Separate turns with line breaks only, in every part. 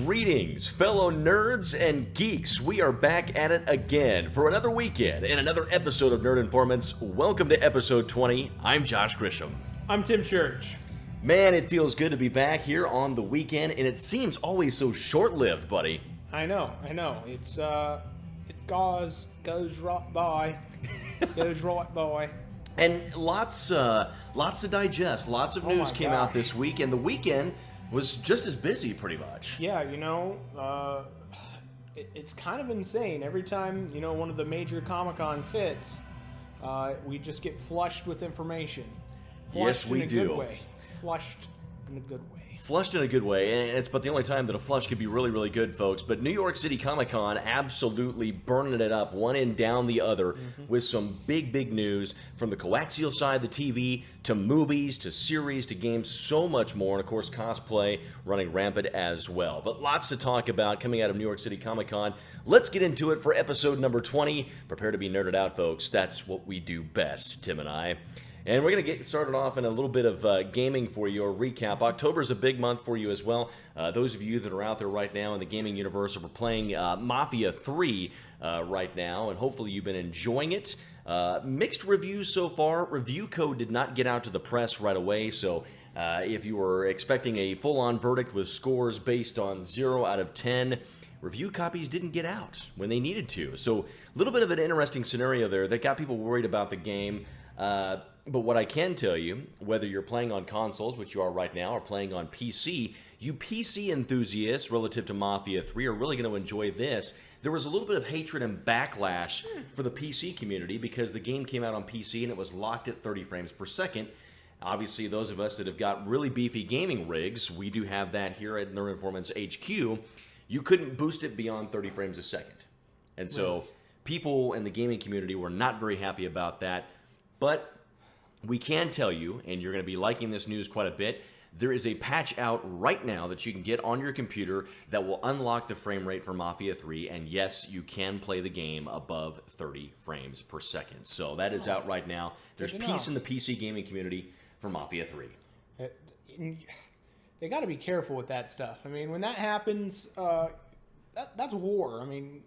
Greetings, fellow nerds and geeks. We are back at it again for another weekend and another episode of Nerd Informants. Welcome to episode 20. I'm Josh Grisham.
I'm Tim Church.
Man, it feels good to be back here on the weekend, and it seems always so short-lived, buddy.
I know. It's it goes right by, goes right by.
And lots to digest. Lots of news came out this week, and the weekend was just as busy, pretty much.
Yeah, it's kind of insane. Every time, one of the major Comic-Cons hits, we just get flushed with information.
Yes, we do.
Good way. Flushed in a good way.
Flushed in a good way, and it's but the only time that a flush could be really, really good, folks. But New York City Comic-Con absolutely burning it up, one end down the other, with some big news from the coaxial side, the TV, to movies, to series, to games, so much more, and of course cosplay running rampant as well. But lots to talk about coming out of New York City Comic-Con. Let's get into it for episode number 20. Prepare to be nerded out, folks. That's what we do best, Tim and I. And we're going to get started off in a little bit of gaming for you, or recap. October's a big month for you as well. Those of you that are out there right now in the gaming universe are playing Mafia 3 right now, and hopefully you've been enjoying it. Mixed reviews so far. Review code did not get out to the press right away, so if you were expecting a full-on verdict with scores based on 0 out of 10, review copies didn't get out when they needed to. So a little bit of an interesting scenario there that got people worried about the game. But what I can tell you, whether you're playing on consoles, which you are right now, or playing on PC, you PC enthusiasts relative to Mafia 3 are really going to enjoy this. There was a little bit of hatred and backlash for the PC community because the game came out on PC and it was locked at 30 frames per second. Obviously, those of us that have got really beefy gaming rigs, we do have that here at Nerd Informants HQ, you couldn't boost it beyond 30 frames a second. And so people in the gaming community were not very happy about that. But we can tell you, and you're going to be liking this news quite a bit, there is a patch out right now that you can get on your computer that will unlock the frame rate for Mafia 3, and yes, you can play the game above 30 frames per second. So that is out right now. There's peace in the PC gaming community for Mafia 3.
They got to be careful with that stuff. I mean, when that happens, that's war. I mean,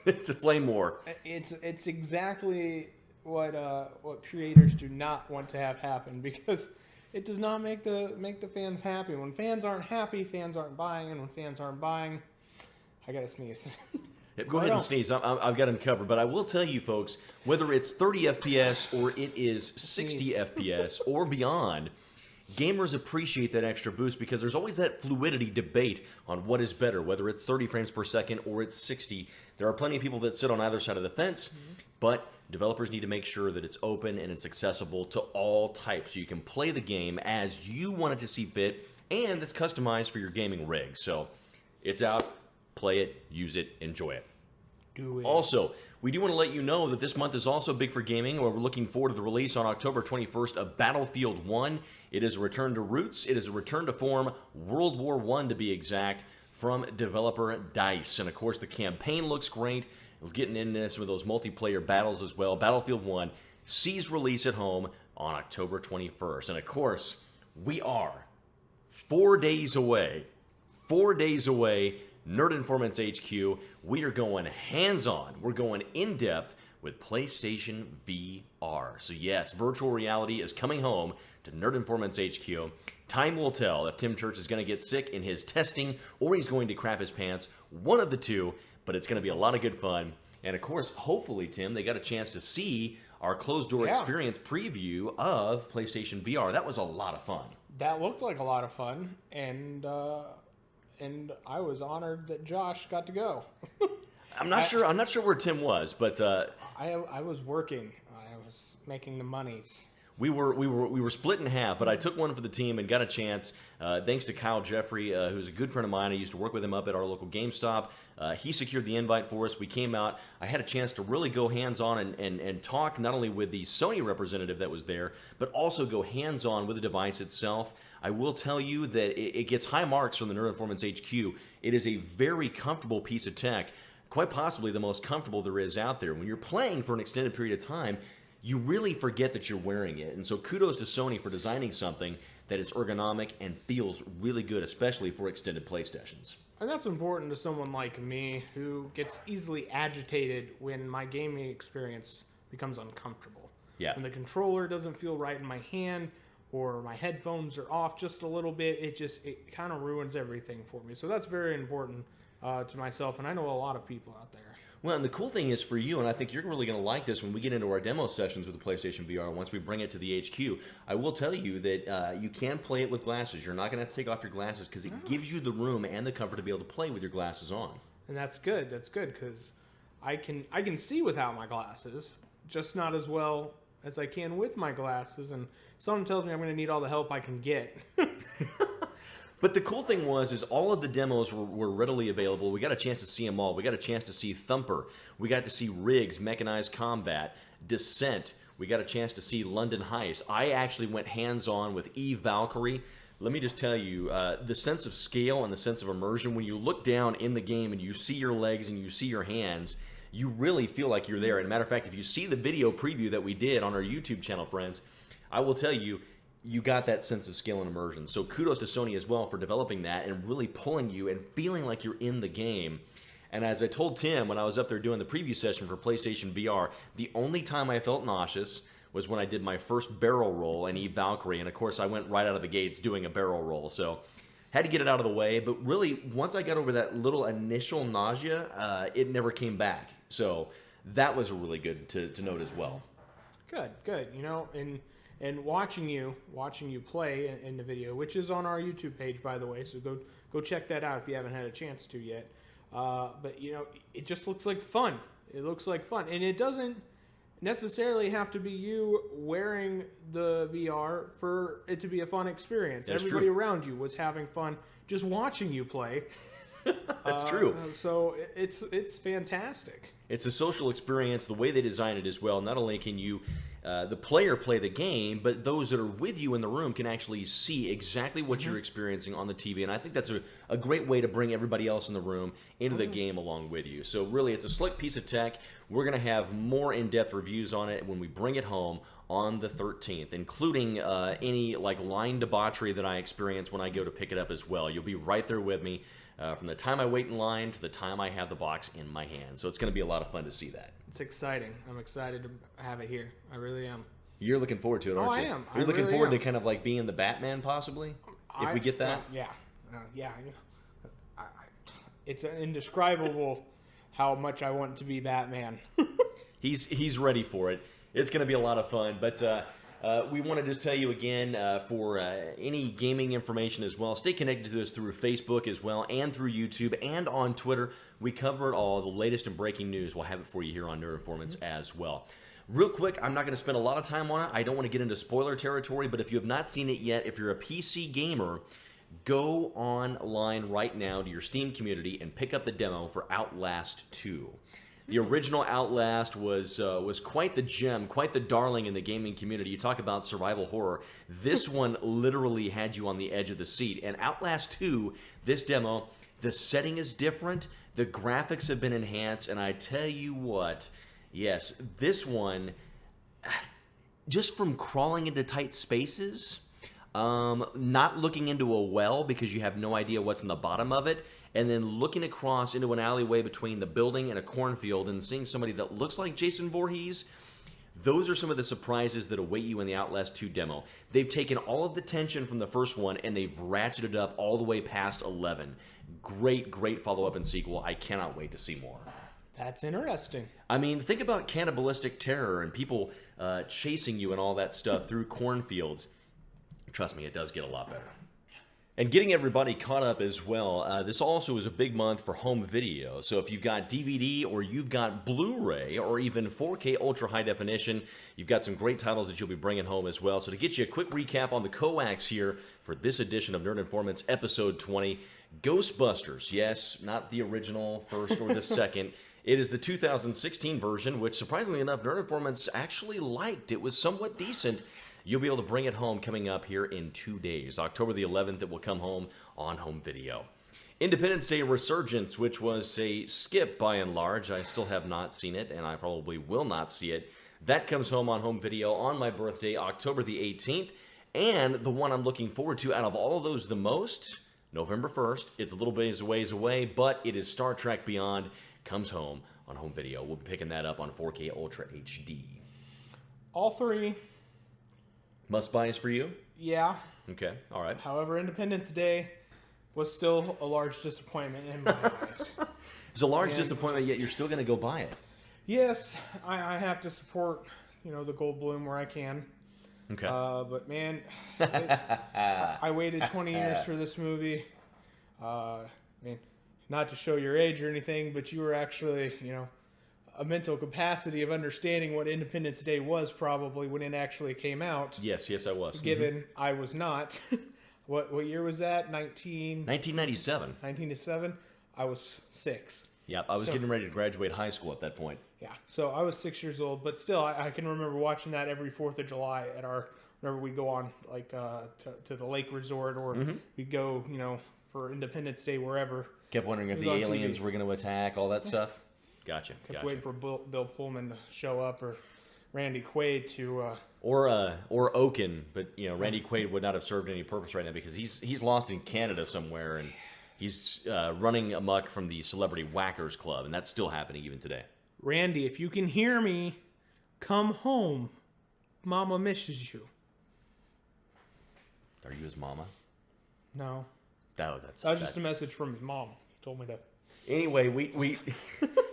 it's a flame war.
It's exactly what creators do not want to have happen, because it does not make the fans happy. When fans aren't happy, fans aren't buying, and when fans aren't buying, I gotta sneeze.
Go ahead and sneeze. I've got them covered. But I will tell you, folks, whether it's 30 FPS or it is 60 FPS or beyond, gamers appreciate that extra boost because there's always that fluidity debate on what is better, whether it's 30 frames per second or it's 60. There are plenty of people that sit on either side of the fence, but developers need to make sure that it's open and it's accessible to all types, so you can play the game as you want it to see fit, and it's customized for your gaming rig. So it's out, play it, use it, enjoy it.
Do it.
Also, we do want to let you know that this month is also big for gaming, where we're looking forward to the release on October 21st of Battlefield 1. It is a return to roots. It is a return to form, World War I to be exact, from developer DICE. And of course, the campaign looks great. We're getting into some of those multiplayer battles as well. Battlefield 1 sees release at home on October 21st. And of course, we are 4 days away. 4 days away, Nerd Informants HQ. We are going hands-on. We're going in-depth with PlayStation VR. So yes, virtual reality is coming home to Nerd Informants HQ. Time will tell if Tim Church is going to get sick in his testing or he's going to crap his pants. One of the two. But it's going to be a lot of good fun. And of course, hopefully, Tim, they got a chance to see our closed-door experience preview of PlayStation VR. That was a lot of fun.
That looked like a lot of fun, and I was honored that Josh got to go.
I'm not sure where Tim was, but
I was working. I was making the monies.
We were split in half, but I took one for the team and got a chance. Thanks to Kyle Jeffrey, who's a good friend of mine. I used to work with him up at our local GameStop. He secured the invite for us. We came out. I had a chance to really go hands-on and talk not only with the Sony representative that was there, but also go hands-on with the device itself. I will tell you that it gets high marks from the Nerd Informants HQ. It is a very comfortable piece of tech, quite possibly the most comfortable there is out there. When you're playing for an extended period of time, you really forget that you're wearing it. And so kudos to Sony for designing something that is ergonomic and feels really good, especially for extended play sessions.
And that's important to someone like me who gets easily agitated when my gaming experience becomes uncomfortable.
Yeah.
When the controller doesn't feel right in my hand or my headphones are off just a little bit, it kind of ruins everything for me. So that's very important to myself, and I know a lot of people out there.
Well, and the cool thing is for you, and I think you're really going to like this when we get into our demo sessions with the PlayStation VR, once we bring it to the HQ, I will tell you that you can play it with glasses. You're not going to have to take off your glasses because it gives you the room and the comfort to be able to play with your glasses on.
And that's good. That's good because I can see without my glasses, just not as well as I can with my glasses. And someone tells me I'm going to need all the help I can get.
But the cool thing is all of the demos were readily available. We got a chance to see them all. We got a chance to see Thumper. We got to see Riggs, Mechanized Combat, Descent. We got a chance to see London Heist. I actually went hands-on with Eve Valkyrie. Let me just tell you, the sense of scale and the sense of immersion, when you look down in the game and you see your legs and you see your hands, you really feel like you're there. And a matter of fact, if you see the video preview that we did on our YouTube channel, friends, I will tell you, you got that sense of scale and immersion. So kudos to Sony as well for developing that and really pulling you and feeling like you're in the game. And as I told Tim when I was up there doing the preview session for PlayStation VR, the only time I felt nauseous was when I did my first barrel roll in Eve Valkyrie. And of course, I went right out of the gates doing a barrel roll. So had to get it out of the way. But really, once I got over that little initial nausea, it never came back. So that was really good to note as well.
Good. You know, and watching you play in the video, which is on our YouTube page, by the way, so go check that out if you haven't had a chance to yet. But you know, it just looks like fun. It looks like fun, and it doesn't necessarily have to be you wearing the VR for it to be a fun experience.
That's
Everybody
true.
around you was having fun just watching you play.
That's true.
So it's fantastic.
It's a social experience, the way they design it as well. Not only can you, the player, play the game, but those that are with you in the room can actually see exactly what you're experiencing on the TV. And I think that's a great way to bring everybody else in the room into the game along with you. So really, it's a slick piece of tech. We're going to have more in-depth reviews on it when we bring it home on the 13th, including any like line debauchery that I experience when I go to pick it up as well. You'll be right there with me. From the time I wait in line to the time I have the box in my hand. So it's going to be a lot of fun to see that.
It's exciting. I'm excited to have it here. I really am.
You're looking forward to it, aren't you?
I am.
You're looking
really
forward
am.
to kind of like being the Batman, possibly? If we get that?
Yeah. It's indescribable how much I want to be Batman.
He's ready for it. It's going to be a lot of fun. But we want to just tell you again, for any gaming information as well, stay connected to us through Facebook as well, and through YouTube and on Twitter. We cover it all. The latest and breaking news, we'll have it for you here on Nerd Informants as well. Real quick, I'm not going to spend a lot of time on it. I don't want to get into spoiler territory, but if you have not seen it yet, if you're a PC gamer, go online right now to your Steam community and pick up the demo for Outlast 2. The original Outlast was quite the gem, quite the darling in the gaming community. You talk about survival horror. This one literally had you on the edge of the seat. And Outlast 2, this demo, the setting is different. The graphics have been enhanced. And I tell you what, yes, this one, just from crawling into tight spaces, not looking into a well because you have no idea what's in the bottom of it, and then looking across into an alleyway between the building and a cornfield and seeing somebody that looks like Jason Voorhees, those are some of the surprises that await you in the Outlast 2 demo. They've taken all of the tension from the first one and they've ratcheted up all the way past 11. Great follow-up and sequel. I cannot wait to see more.
That's interesting.
I mean, think about cannibalistic terror and people chasing you and all that stuff through cornfields. Trust me, it does get a lot better. And getting everybody caught up as well, this also is a big month for home video. So if you've got DVD or you've got Blu-ray or even 4K Ultra High Definition, you've got some great titles that you'll be bringing home as well. So to get you a quick recap on the coax here for this edition of Nerd Informants, episode 20, Ghostbusters. Yes, not the original first or the second. It is the 2016 version, which surprisingly enough, Nerd Informants actually liked. It was somewhat decent. You'll be able to bring it home coming up here in 2 days. October the 11th, it will come home on home video. Independence Day Resurgence, which was a skip by and large. I still have not seen it, and I probably will not see it. That comes home on home video on my birthday, October the 18th. And the one I'm looking forward to out of all of those the most, November 1st. It's a little bit ways away, but it is Star Trek Beyond comes home on home video. We'll be picking that up on 4K Ultra HD.
All three.
Must-buys for you?
Yeah.
Okay, all right.
However, Independence Day was still a large disappointment in my eyes.
It's a large disappointment, yet you're still going to go buy it.
Yes, I have to support, the Goldblum where I can.
Okay.
But man, I waited 20 years for this movie. Not to show your age or anything, but you were actually, a mental capacity of understanding what Independence Day was probably when it actually came out.
Yes, I was.
Given I was not. What year was that?
1997.
1997? I was 6.
Yep, I was getting ready to graduate high school at that point.
Yeah, so I was 6 years old, but still, I can remember watching that every 4th of July at whenever we go on, to the lake resort, or we'd go, for Independence Day, wherever.
Kept wondering if the aliens were going to attack, all that stuff. Gotcha.
Kept waiting for Bill Pullman to show up, or Randy Quaid to...
Or Oaken, but, Randy Quaid would not have served any purpose right now because he's lost in Canada somewhere, and he's running amok from the Celebrity Whackers Club, and that's still happening even today.
Randy, if you can hear me, come home. Mama misses you.
Are you his mama?
No.
No,
that was just a message from his mom. He told me to.
Anyway, we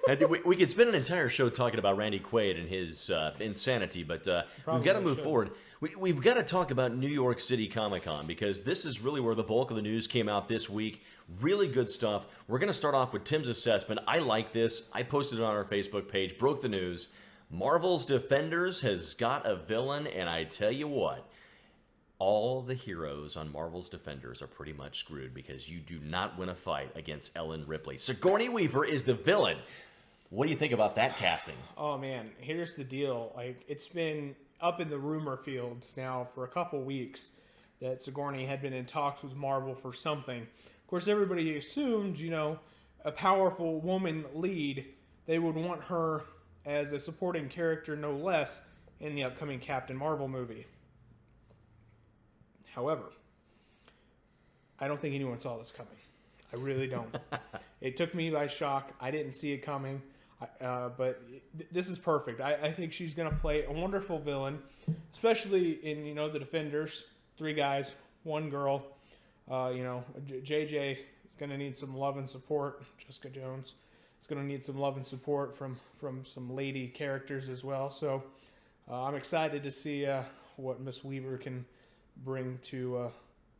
could spend an entire show talking about Randy Quaid and his insanity, but we've got to move forward. We've got to talk about New York City Comic Con, because this is really where the bulk of the news came out this week. Really good stuff. We're going to start off with Tim's assessment. I like this. I posted it on our Facebook page, broke the news. Marvel's Defenders has got a villain, and I tell you what, all the heroes on Marvel's Defenders are pretty much screwed, because you do not win a fight against Ellen Ripley. Sigourney Weaver is the villain. What do you think about that casting?
Oh, man. Here's the deal. It's been up in the rumor fields now for a couple weeks that Sigourney had been in talks with Marvel for something. Of course, everybody assumed, a powerful woman lead, they would want her as a supporting character, no less, in the upcoming Captain Marvel movie. However, I don't think anyone saw this coming. I really don't. It took me by shock. I didn't see it coming. But this is perfect. I think she's going to play a wonderful villain, especially in, the Defenders. 3 guys, 1 girl. JJ is going to need some love and support. Jessica Jones is going to need some love and support from some lady characters as well. So I'm excited to see what Miss Weaver can bring to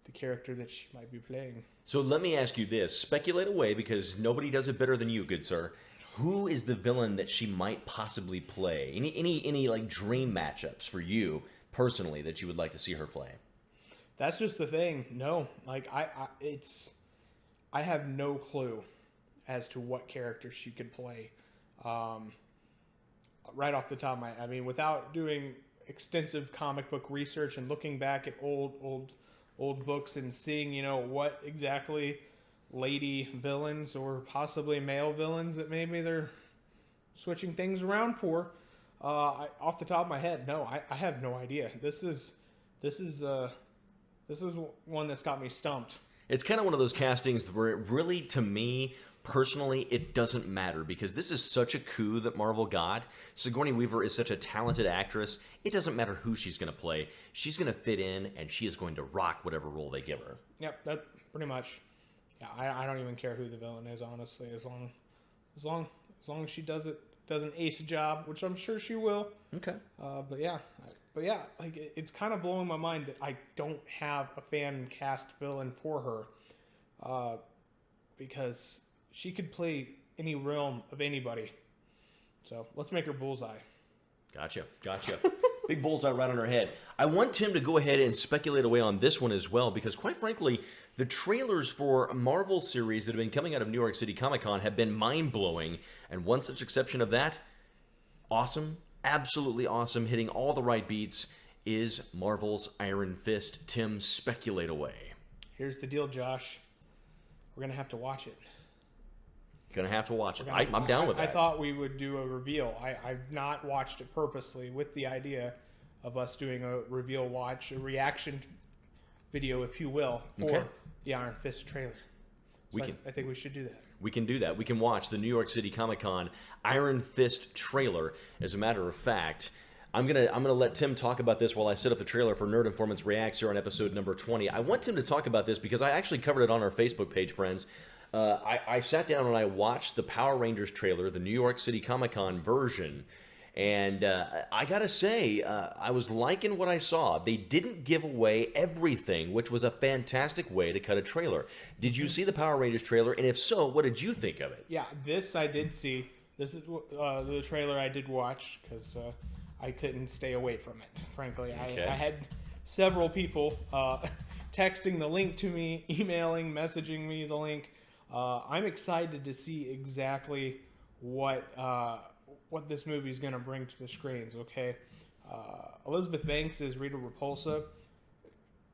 the character that she might be playing.
So let me ask you this. Speculate away, because nobody does it better than you, good sir. Who is the villain that she might possibly play? Any like dream matchups for you personally that you would like to see her play?
That's just the thing. No, I have no clue as to what character she could play. Right off the top of my, without doing extensive comic book research and looking back at old books and seeing, what exactly lady villains or possibly male villains that maybe they're switching things around for. Off the top of my head, no, I have no idea. This is one that's got me stumped.
It's kind of one of those castings where it really, to me personally, it doesn't matter, because this is such a coup that Marvel got. Sigourney Weaver is such a talented actress. It doesn't matter who she's going to play. She's going to fit in, and she is going to rock whatever role they give her.
Yep, that pretty much. Yeah, I don't even care who the villain is, honestly, as long as she does an ace job, which I'm sure she will.
Okay.
But yeah, it's kind of blowing my mind that I don't have a fan cast villain for her, because she could play any realm of anybody. So let's make her Bullseye. Gotcha.
Big bullseye right on her head. I want Tim to go ahead and speculate away on this one as well, because quite frankly, the trailers for Marvel series that have been coming out of New York City Comic Con have been mind-blowing, and one such exception of that, awesome, absolutely awesome, hitting all the right beats, is Marvel's Iron Fist. Tim, speculate away.
Here's the deal, Josh. We're going to have to watch it.
Gonna have to watch it. I'm down with that.
I thought we would do a reveal. I've not watched it purposely with the idea of us doing a reveal watch, a reaction video, if you will, for
Okay.
the Iron Fist trailer. So I think we should do that.
We can do that. We can watch the New York City Comic-Con Iron Fist trailer. As a matter of fact, I'm gonna let Tim talk about this while I set up the trailer for Nerd Informants Reacts here on episode number 20. I want Tim to talk about this because I actually covered it on our Facebook page, friends. I sat down and I watched the Power Rangers trailer, the New York City Comic-Con version. And I gotta say, I was liking what I saw. They didn't give away everything, which was a fantastic way to cut a trailer. Did you see the Power Rangers trailer? And if so, what did you think of it?
Yeah, this I did see. This is the trailer I did watch because I couldn't stay away from it, frankly.
Okay.
I had several people texting the link to me, emailing, messaging me the link. I'm excited to see exactly what this movie is going to bring to the screens, okay? Elizabeth Banks is Rita Repulsa.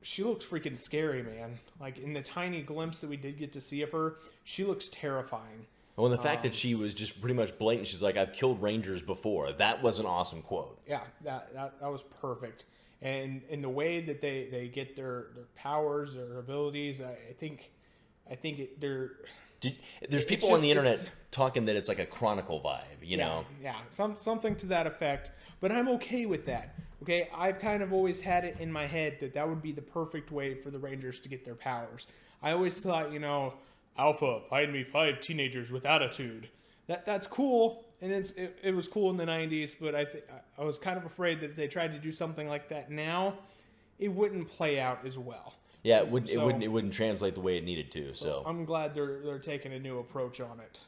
She looks freaking scary, man. Like, in the tiny glimpse that we did get to see of her, she looks terrifying.
Well, and the fact that she was just pretty much blatant, she's like, I've killed Rangers before. That was an awesome quote.
Yeah, that was perfect. And in the way that they get their powers, their abilities, I think they're...
There's people on the internet talking that it's like a Chronicle vibe, you know?
Yeah, something to that effect. But I'm okay with that. Okay, I've kind of always had it in my head that would be the perfect way for the Rangers to get their powers. I always thought, Alpha, find me 5 teenagers with attitude. That's cool, and it was cool in the 90s, but I was kind of afraid that if they tried to do something like that now, it wouldn't play out as well.
Yeah, it wouldn't translate the way it needed to. So
I'm glad they're taking a new approach on it.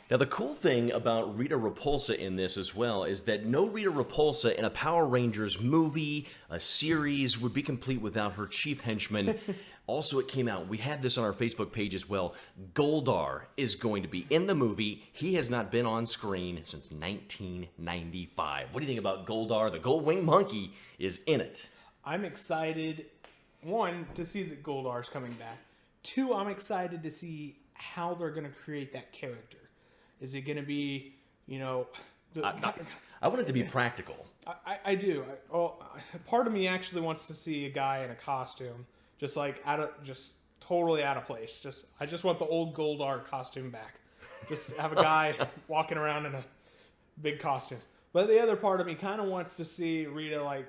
Now, the cool thing about Rita Repulsa in this as well is that no Rita Repulsa in a Power Rangers movie, a series, would be complete without her chief henchman. Also, it came out, we had this on our Facebook page as well, Goldar is going to be in the movie. He has not been on screen since 1995. What do you think about Goldar? The Gold-Winged Monkey is in it.
I'm excited, 1, to see that Goldar's coming back. 2, I'm excited to see how they're going to create that character. Is it going to be,
I want it to be practical.
I do. Part of me actually wants to see a guy in a costume, just totally out of place. I just want the old Goldar costume back. Just have a guy walking around in a big costume. But the other part of me kind of wants to see Rita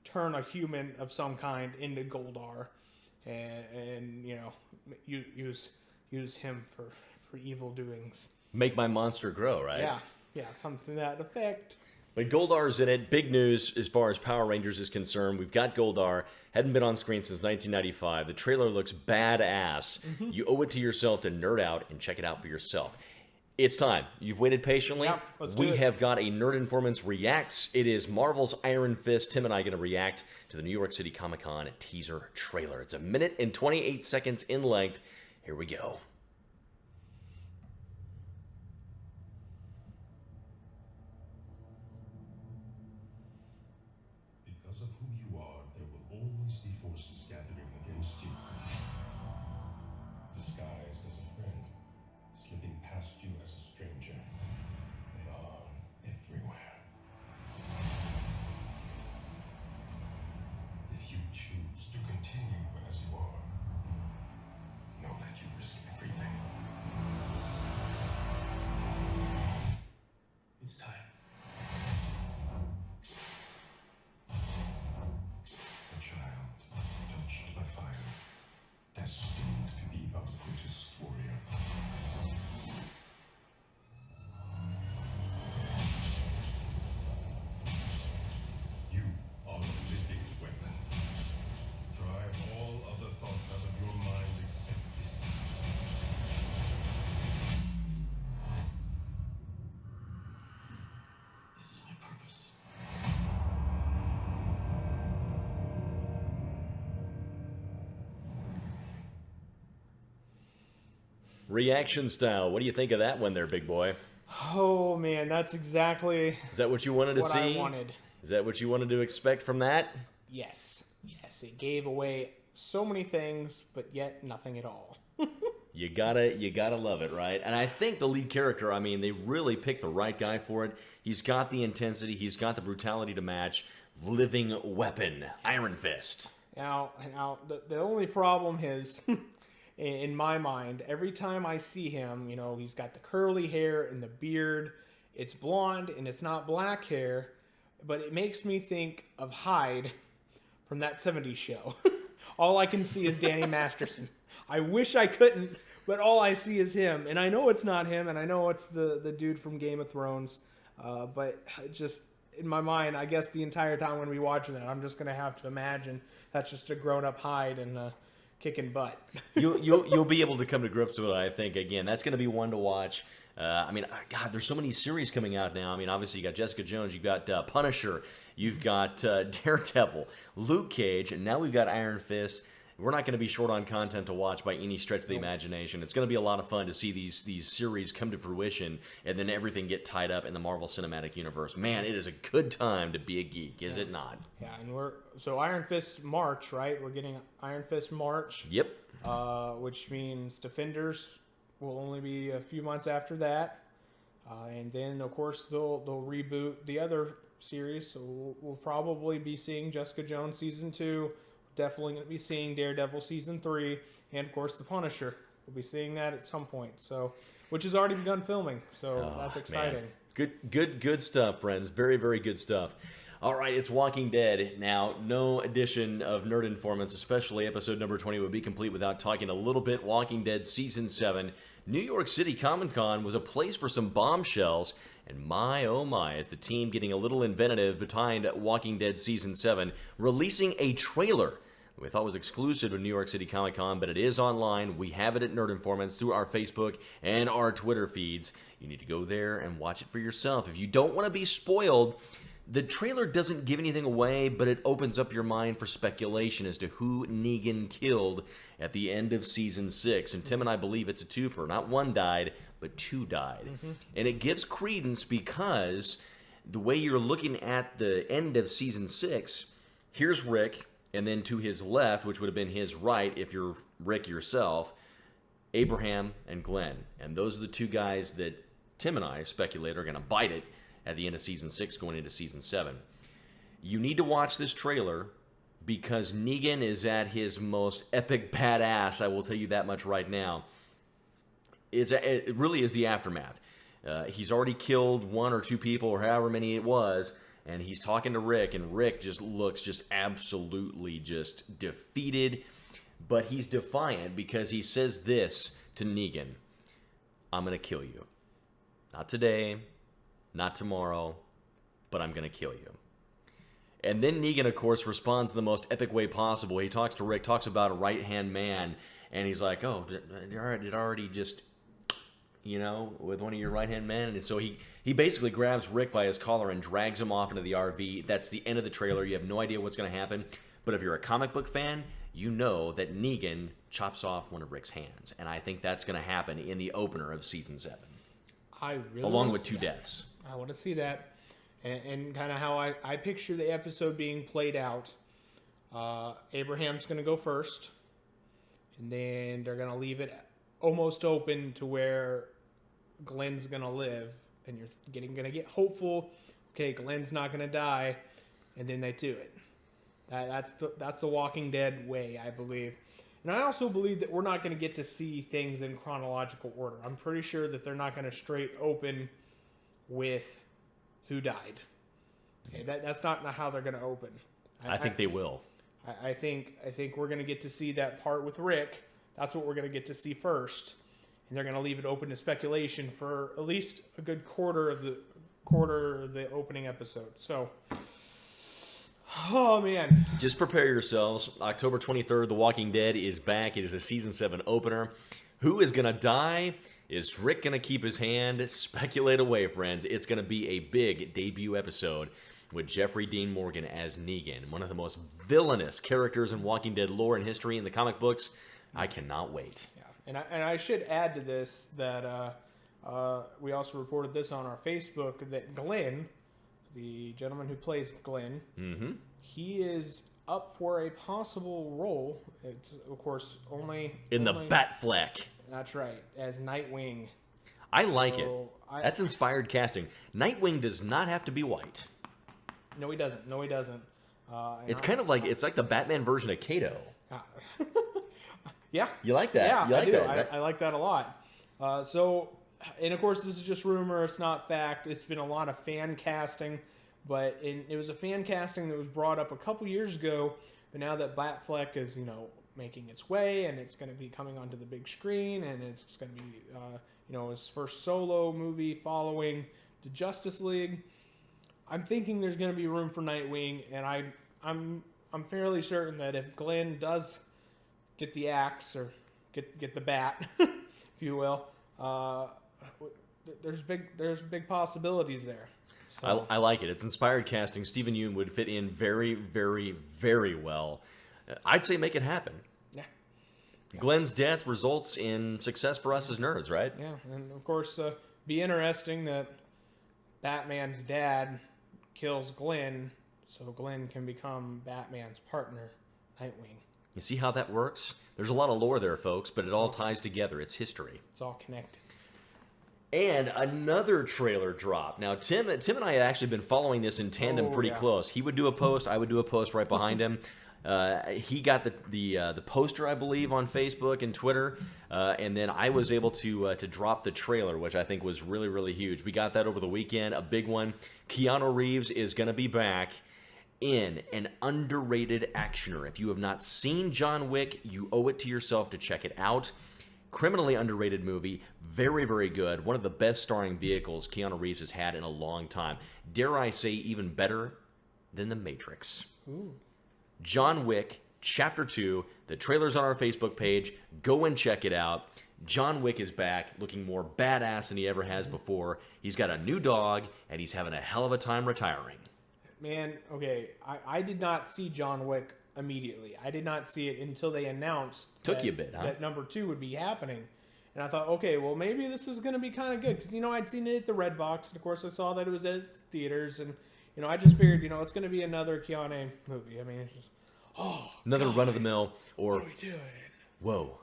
turn a human of some kind into Goldar, and use him for evil doings.
Make my monster grow, right?
Yeah, something to that effect.
But Goldar's in it. Big news as far as Power Rangers is concerned. We've got Goldar. Hadn't been on screen since 1995. The trailer looks badass. Mm-hmm. You owe it to yourself to nerd out and check it out for yourself. It's time. You've waited patiently.
Yeah, let's do it.
We have got a Nerd Informants Reacts. It is Marvel's Iron Fist. Tim and I are going to react to the New York City Comic-Con teaser trailer. It's 1 minute and 28 seconds in length. Here we go.
Because of who you are, there will always be forces gathering against you. Disguised as a friend, slipping past you as a stranger. They are everywhere. If you choose to continue as you are, know that you risk everything. It's time. A child touched by fire, destined to be our greatest warrior. You are a living weapon. Drive all other thoughts out of your mind except this. This is my purpose.
Reaction style. What do you think of that one there, big boy?
Oh man, that's exactly
Is that what you wanted to
what
see?
I wanted.
Is that what you wanted to expect from that?
Yes, it gave away so many things, but yet nothing at all.
You gotta love it, right? And I think the lead character, I mean, they really picked the right guy for it. He's got the intensity, he's got the brutality to match. Living weapon, Iron Fist.
Now, the only problem is, in my mind, every time I see him, he's got the curly hair and the beard. It's blonde and it's not black hair, but it makes me think of Hyde from that 70s show. All I can see is Danny Masterson. I wish I couldn't, but all I see is him. And I know it's not him, and I know it's the dude from Game of Thrones. But just in my mind, I guess the entire time when we watch that, I'm just going to have to imagine that's just a grown-up Hyde and kicking butt.
You'll be able to come to grips with it, I think. Again, that's going to be one to watch. God, there's so many series coming out now. Obviously, you got Jessica Jones, you've got Punisher, you've got Daredevil, Luke Cage, and now we've got Iron Fist. We're not going to be short on content to watch by any stretch of the imagination. It's going to be a lot of fun to see these series come to fruition and then everything get tied up in the Marvel Cinematic Universe. Man, it is a good time to be a geek, is it not?
Yeah, and so Iron Fist March, right? We're getting Iron Fist March.
Yep.
Which means Defenders will only be a few months after that. And then, of course, they'll reboot the other series. So we'll probably be seeing Jessica Jones Season 2. Definitely going to be seeing Daredevil Season 3. And, of course, The Punisher. We'll be seeing that at some point. So, which has already begun filming. So that's exciting.
Man. Good stuff, friends. Very, very good stuff. All right, it's Walking Dead. Now, no edition of Nerd Informants, especially episode number 20, would be complete without talking a little bit Walking Dead Season 7. New York City Comic-Con was a place for some bombshells, and my oh my, is the team getting a little inventive behind Walking Dead Season 7, releasing a trailer that we thought was exclusive to New York City Comic-Con, but it is online. We have it at Nerd Informants through our Facebook and our Twitter feeds. You need to go there and watch it for yourself. If you don't want to be spoiled, the trailer doesn't give anything away, but it opens up your mind for speculation as to who Negan killed at the end of Season 6. And Tim and I believe it's a twofer. Not one died, but two died. Mm-hmm. And it gives credence because the way you're looking at the end of Season 6, here's Rick, and then to his left, which would have been his right if you're Rick yourself, Abraham and Glenn. And those are the two guys that Tim and I speculate are going to bite it at the end of Season 6 going into Season 7. You need to watch this trailer because Negan is at his most epic badass, I will tell you that much right now. It really is the aftermath. He's already killed one or two people or however many it was, and he's talking to Rick, and Rick just looks just absolutely just defeated, but he's defiant because he says this to Negan: I'm going to kill you. Not today, not tomorrow, but I'm going to kill you. And then Negan, of course, responds in the most epic way possible. He talks to Rick, talks about a right-hand man, and he's like, oh, did I already just, with one of your right-hand men? And so he basically grabs Rick by his collar and drags him off into the RV. That's the end of the trailer. You have no idea what's going to happen. But if you're a comic book fan, you know that Negan chops off one of Rick's hands. And I think that's going to happen in the opener of Season 7. Along with two deaths.
I want to see that. And kind of how I picture the episode being played out. Abraham's going to go first. And then they're going to leave it almost open to where Glenn's going to live. And you're going to get hopeful. Okay, Glenn's not going to die. And then they do it. That's the Walking Dead way, I believe. And I also believe that we're not going to get to see things in chronological order. I'm pretty sure that they're not going to straight open with who died. Okay, that's not how they're going to open.
I think they will.
I think we're going to get to see that part with Rick. That's what we're going to get to see first, and they're going to leave it open to speculation for at least a good quarter of the opening episode. So, oh man,
just prepare yourselves. October 23rd, The Walking Dead is back. It is a Season 7 opener. Who is going to die? Is Rick going to keep his hand? Speculate away, friends. It's going to be a big debut episode with Jeffrey Dean Morgan as Negan, one of the most villainous characters in Walking Dead lore and history in the comic books. I cannot wait.
Yeah, and I should add to this that we also reported this on our Facebook that Glenn, the gentleman who plays Glenn, he is up for a possible role. It's, of course, only
the Batfleck.
That's right, as Nightwing.
I like it. That's inspired casting. Nightwing does not have to be white.
No, he doesn't.
It's kind of like the Batman version of Kato.
Yeah.
You like that?
Yeah,
you like
I do.
that?
I like that a lot. And of course, this is just rumor. It's not fact. It's been a lot of fan casting, but it was a fan casting that was brought up a couple years ago. But now that Batfleck is, making its way, and it's going to be coming onto the big screen, and it's going to be, his first solo movie following the Justice League. I'm thinking there's going to be room for Nightwing, and I'm fairly certain that if Glenn does get the axe or get the bat, if you will, there's big possibilities there. So.
I like it. It's inspired casting. Stephen Yeun would fit in very, very, very well. I'd say make it happen.
Yeah.
Glenn's death results in success for us as nerds, right?
Yeah, and of course, be interesting that Batman's dad kills Glenn, so Glenn can become Batman's partner, Nightwing.
You see how that works? There's a lot of lore there, folks, but it all ties together. It's history.
It's all connected.
And another trailer drop. Now, Tim and I had actually been following this in tandem pretty close. He would do a post, I would do a post right behind him. He got the poster, I believe, on Facebook and Twitter, and then I was able to drop the trailer, which I think was really, really huge. We got that over the weekend, a big one. Keanu Reeves is going to be back in an underrated actioner. If you have not seen John Wick, you owe it to yourself to check it out. Criminally underrated movie, very, very good. One of the best starring vehicles Keanu Reeves has had in a long time. Dare I say, even better than The Matrix.
Ooh.
John Wick, Chapter 2. The trailer's on our Facebook page. Go and check it out. John Wick is back, looking more badass than he ever has before. He's got a new dog, and he's having a hell of a time retiring.
Man, okay, I did not see John Wick immediately. I did not see it until they announced
Took you a bit, huh?
that number 2 would be happening. And I thought, okay, well, maybe this is going to be kind of good. Because, I'd seen it at the Redbox. And, of course, I saw that it was at theaters. And, I just figured, it's going to be another Keanu movie. I mean, it's just,
another
guys,
run-of-the-mill or,
what are we doing?
Whoa.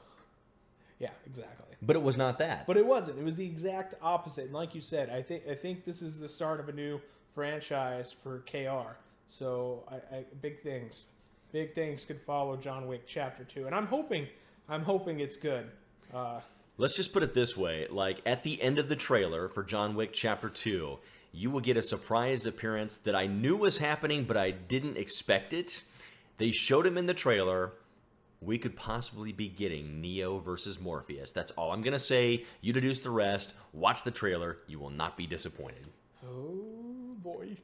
Yeah, exactly.
But it was not that.
But it wasn't. It was the exact opposite. And like you said, I think this is the start of a new franchise for KR. So, big things. Big things could follow John Wick Chapter 2. And I'm hoping it's good.
Let's just put it this way. Like, at the end of the trailer for John Wick Chapter 2, you will get a surprise appearance that I knew was happening, but I didn't expect it. They showed him in the trailer. We could possibly be getting Neo versus Morpheus. That's all I'm going to say. You deduce the rest. Watch the trailer. You will not be disappointed.
Oh, boy.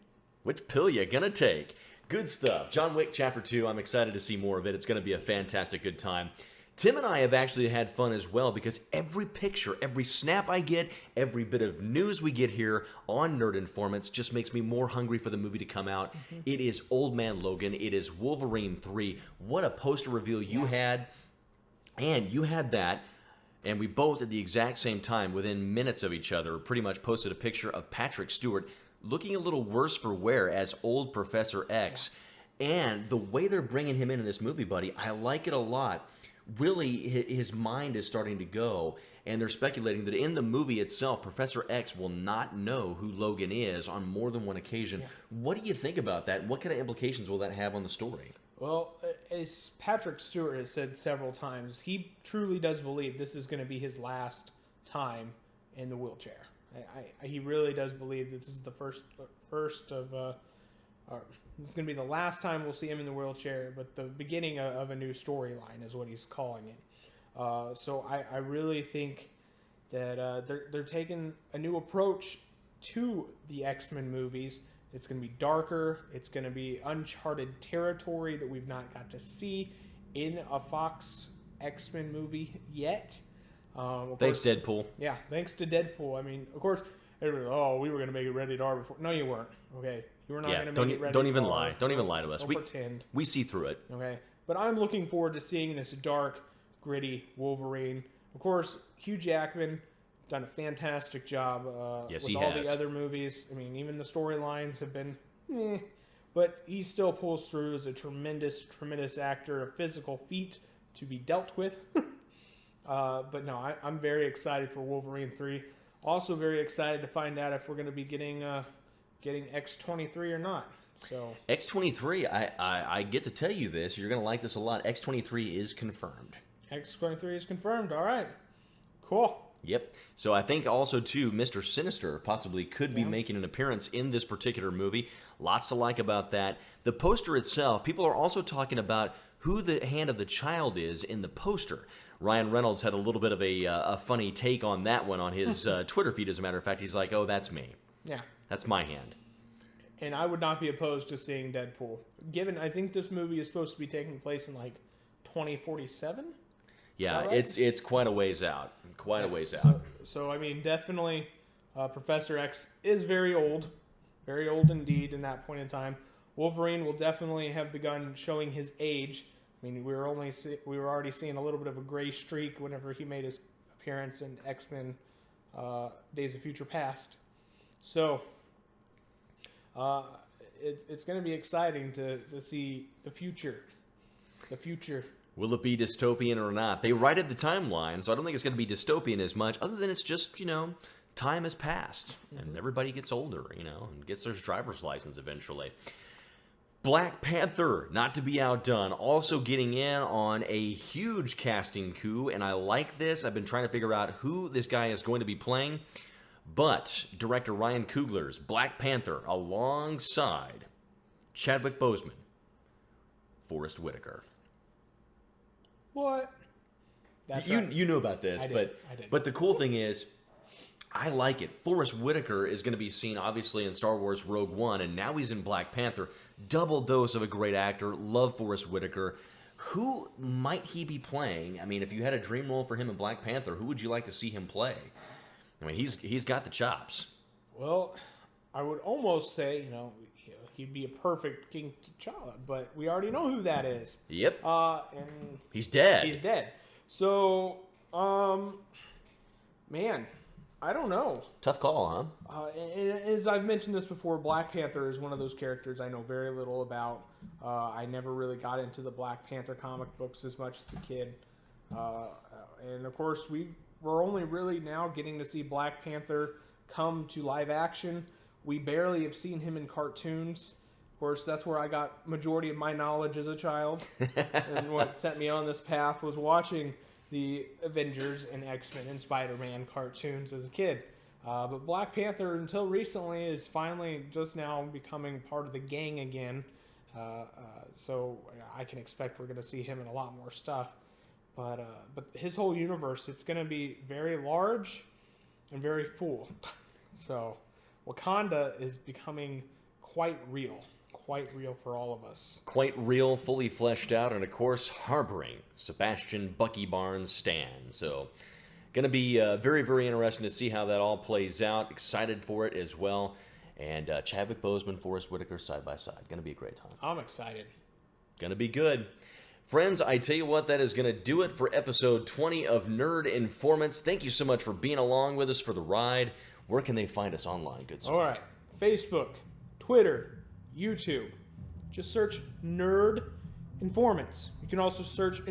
Which pill you gonna take? Good stuff. John Wick Chapter 2. I'm excited to see more of it. It's going to be a fantastic good time. Tim and I have actually had fun as well because every picture, every snap I get, every bit of news we get here on Nerd Informants just makes me more hungry for the movie to come out. Mm-hmm. It is Old Man Logan. It is Wolverine 3. What a poster reveal you had. And you had that. And we both, at the exact same time, within minutes of each other, pretty much posted a picture of Patrick Stewart looking a little worse for wear as old Professor X. And the way they're bringing him into this movie, buddy, I like it a lot. Really, his mind is starting to go, and they're speculating that in the movie itself, Professor X will not know who Logan is on more than one occasion. Yeah. What do you think about that? What kind of implications will that have on the story?
Well, as Patrick Stewart has said several times, he truly does believe this is going to be his last time in the wheelchair. He really does believe that this is the first of... It's going to be the last time we'll see him in the wheelchair, but the beginning of a new storyline is what he's calling it. So I really think that they're taking a new approach to the X-Men movies. It's going to be darker. It's going to be uncharted territory that we've not got to see in a Fox X-Men movie yet.
Thanks, Deadpool.
Yeah, thanks to Deadpool. I mean, of course, everybody, we were going to make it rated R before. No, you weren't. Okay. You were not going to make it rated
Don't even
R.
lie. Don't even lie to us.
Don't pretend.
We see through it.
Okay. But I'm looking forward to seeing this dark, gritty Wolverine. Of course, Hugh Jackman done a fantastic job with all the other movies. I mean, even the storylines have been but he still pulls through as a tremendous, tremendous actor, a physical feat to be dealt with. But no, I'm very excited for Wolverine 3. Also very excited to find out if we're going to be getting X-23 or not. So
X-23, I get to tell you this. You're going to like this a lot. X-23 is confirmed.
X-23 is confirmed. All right. Cool.
Yep. So I think also, too, Mr. Sinister possibly could be making an appearance in this particular movie. Lots to like about that. The poster itself, people are also talking about who the hand of the child is in the poster. Ryan Reynolds had a little bit of a funny take on that one on his Twitter feed, as a matter of fact. He's like, oh, that's me.
Yeah.
That's my hand.
And I would not be opposed to seeing Deadpool. Given, I think this movie is supposed to be taking place in, like, 2047?
Yeah,
right?
it's quite a ways out. Quite a ways out.
So I mean, definitely, Professor X is very old indeed. In that point in time, Wolverine will definitely have begun showing his age. I mean, we were already seeing a little bit of a gray streak whenever he made his appearance in X-Men: Days of Future Past. So, it's going to be exciting to see the future. The future.
Will it be dystopian or not? They righted the timeline, so I don't think it's going to be dystopian as much, other than it's just, time has passed, and everybody gets older, and gets their driver's license eventually. Black Panther, not to be outdone, also getting in on a huge casting coup, and I like this. I've been trying to figure out who this guy is going to be playing, but director Ryan Coogler's Black Panther alongside Chadwick Boseman, Forrest Whitaker.
What? That's
You
right.
you knew about this,
I did.
but the cool thing is, I like it. Forrest Whitaker is going to be seen, obviously, in Star Wars Rogue One, and now he's in Black Panther. Double dose of a great actor. Love Forrest Whitaker. Who might he be playing? I mean, if you had a dream role for him in Black Panther, who would you like to see him play? I mean, he's got the chops.
Well, I would almost say, he'd be a perfect King T'Challa, but we already know who that is.
Yep.
And
He's dead.
he's dead. So, man, I don't know.
Tough call, huh?
And as I've mentioned this before, Black Panther is one of those characters I know very little about. I never really got into the Black Panther comic books as much as a kid. And of course, we're only really now getting to see Black Panther come to live action. We barely have seen him in cartoons. Of course, that's where I got majority of my knowledge as a child. And what set me on this path was watching the Avengers and X-Men and Spider-Man cartoons as a kid. But Black Panther, until recently, is finally just now becoming part of the gang again. So I can expect we're going to see him in a lot more stuff. But his whole universe, it's going to be very large and very full. So Wakanda is becoming quite real for all of us.
Quite real, fully fleshed out, and of course, harboring Sebastian Bucky Barnes Stan. So, going to be very, very interesting to see how that all plays out. Excited for it as well. And Chadwick Boseman, Forrest Whitaker side by side. Going to be a great time.
I'm excited.
Going to be good. Friends, I tell you what, that is going to do it for episode 20 of Nerd Informants. Thank you so much for being along with us for the ride. Where can they find us online, good sir?
All right. Facebook, Twitter, YouTube. Just search Nerd Informants. You can also search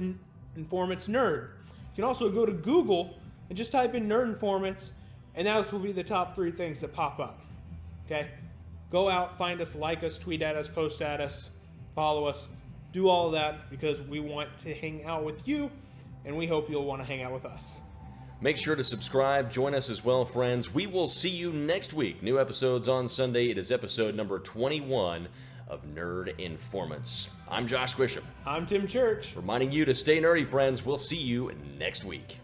Informants Nerd. You can also go to Google and just type in Nerd Informants, and those will be the top 3 things that pop up. Okay? Go out, find us, like us, tweet at us, post at us, follow us. Do all of that because we want to hang out with you, and we hope you'll want to hang out with us.
Make sure to subscribe. Join us as well, friends. We will see you next week. New episodes on Sunday. It is episode number 21 of Nerd Informants. I'm Josh Grisham.
I'm Tim Church.
Reminding you to stay nerdy, friends. We'll see you next week.